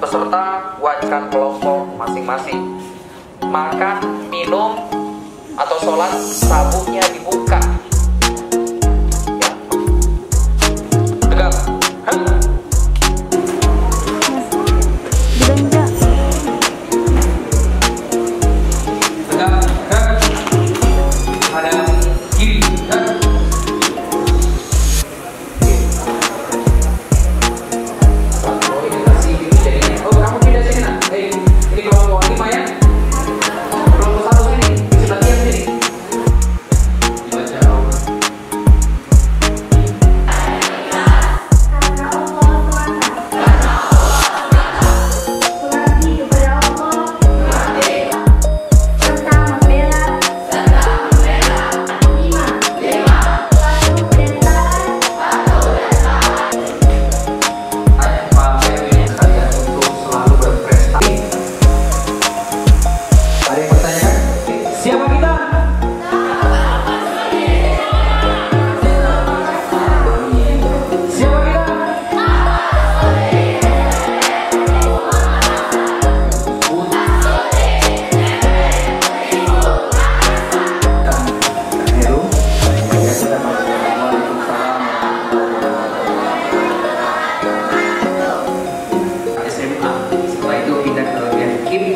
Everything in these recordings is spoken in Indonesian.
Peserta wajibkan kelompok masing-masing. Makan, minum, atau sholat sabunnya dibuka. Ya. Tegak. Tegak. Ada kiri.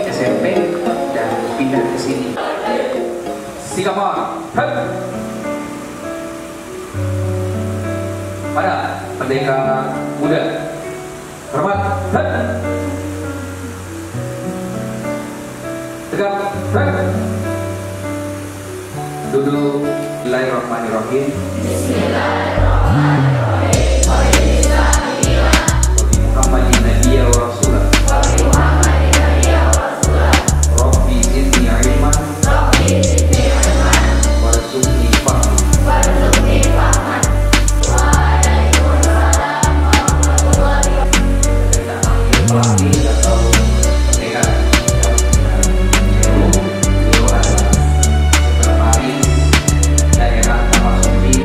SMP dan pindah ke sini. Sikapon, pada Merdeka Muda, hormat, tegak, duduk. Bismillahirrahmanirrahim. Muhammadin Nabiya wa Rasulah. Rabbi zidni ilman warzuqni fahman. Pelatih atau mereka daerah Tamasuli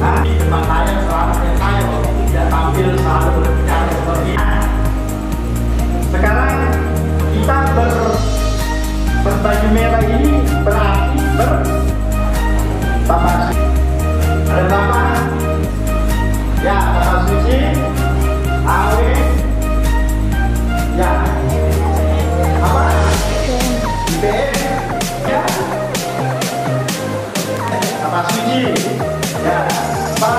Nah, di depan saya selamatnya saya kalau tidak tampil selalu berbicara seperti ini. Sekarang kita berbaju merah ini berarti Bapak Suci. Ada Bapak? Ya, Bapak Suci. Awe. Ya. Apa? B. Ya. Bapak Suci. Ya. 4,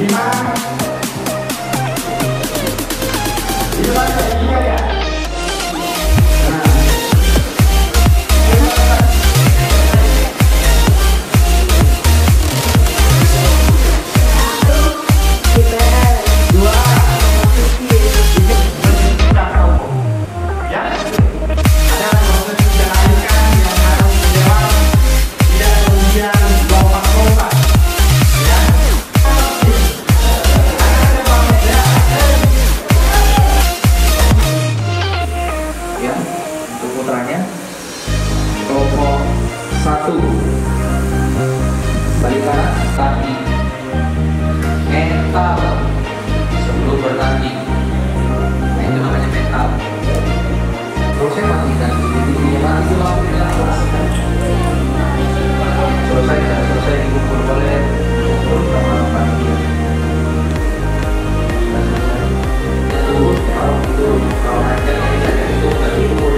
5. Itu aja ini ya. Balik kanan, kaki mental sebelum bertanding. Nah itu namanya mental. Terus saya matikan titiknya mati itu langsung hilang. Selesai dikumpul oleh turun sama panitia. Turun kalau aja itu tadi turun.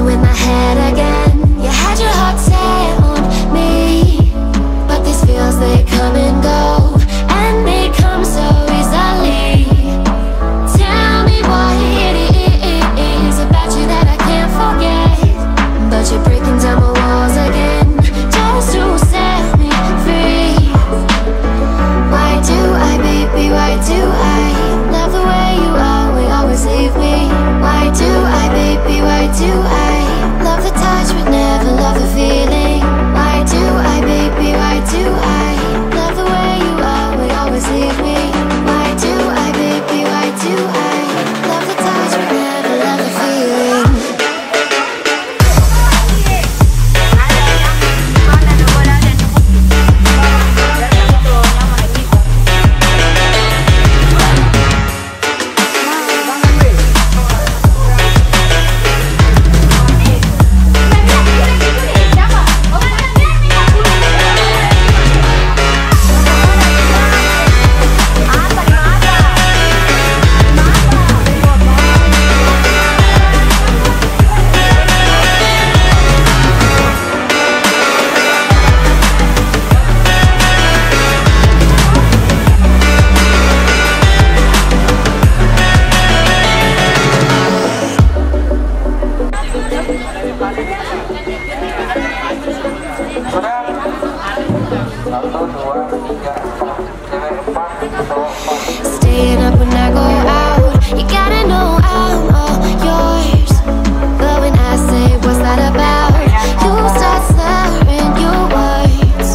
In my head again, you had your heart set on me, but these feels, they come and go, and they come so easily. Tell me what it is about you that I can't forget, but you're breaking down my walls again, just to set me free. Why do I, baby, why do I love the way you always leave me? Why do I, baby, why do I love the touch but never love the feeling? Why do I, baby, why do I love the way you always leave me? Why do I, baby, why do I love the touch but never love the feeling? Staying up when I go out, you gotta know I'm all yours. But when I say what's that about, you start slurring your words.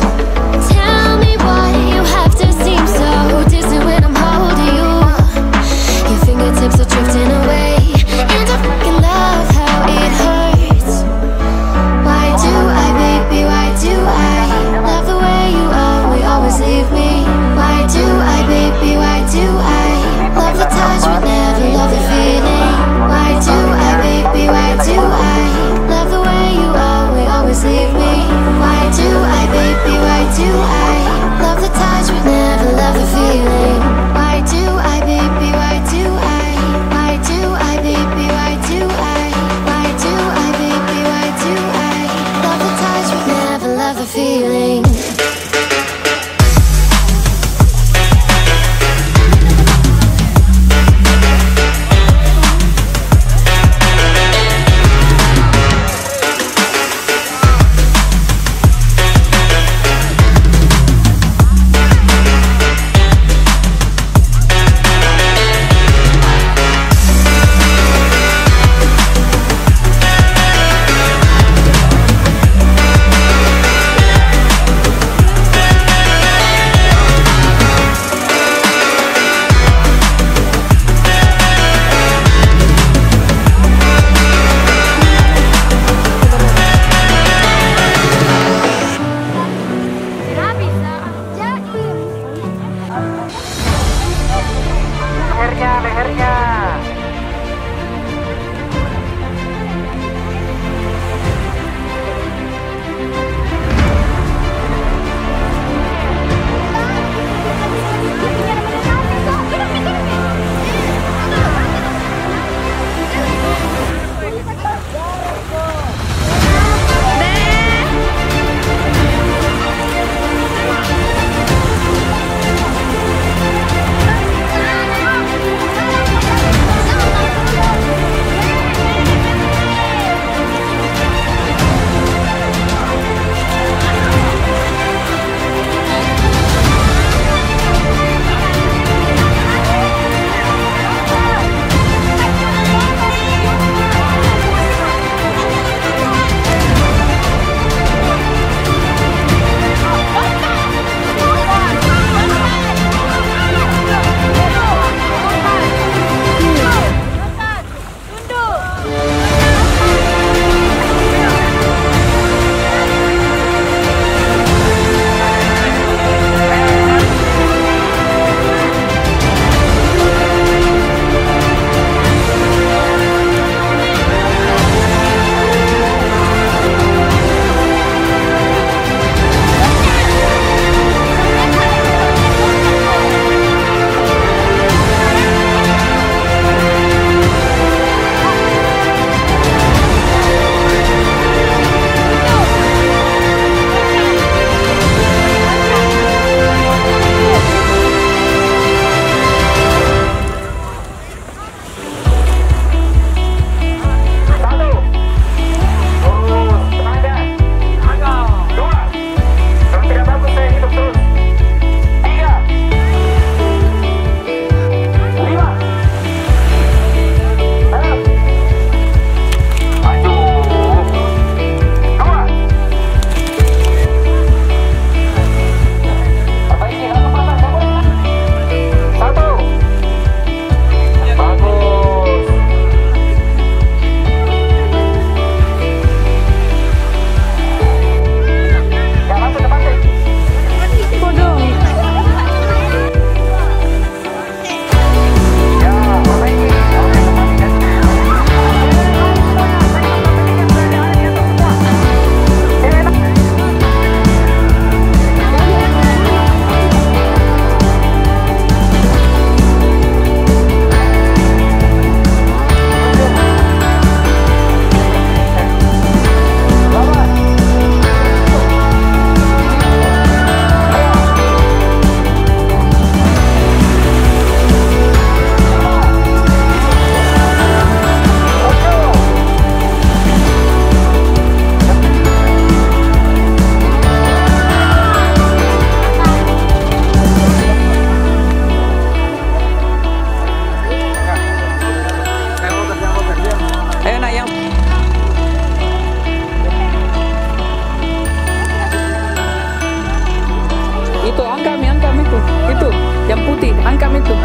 yang putih, angkat itu.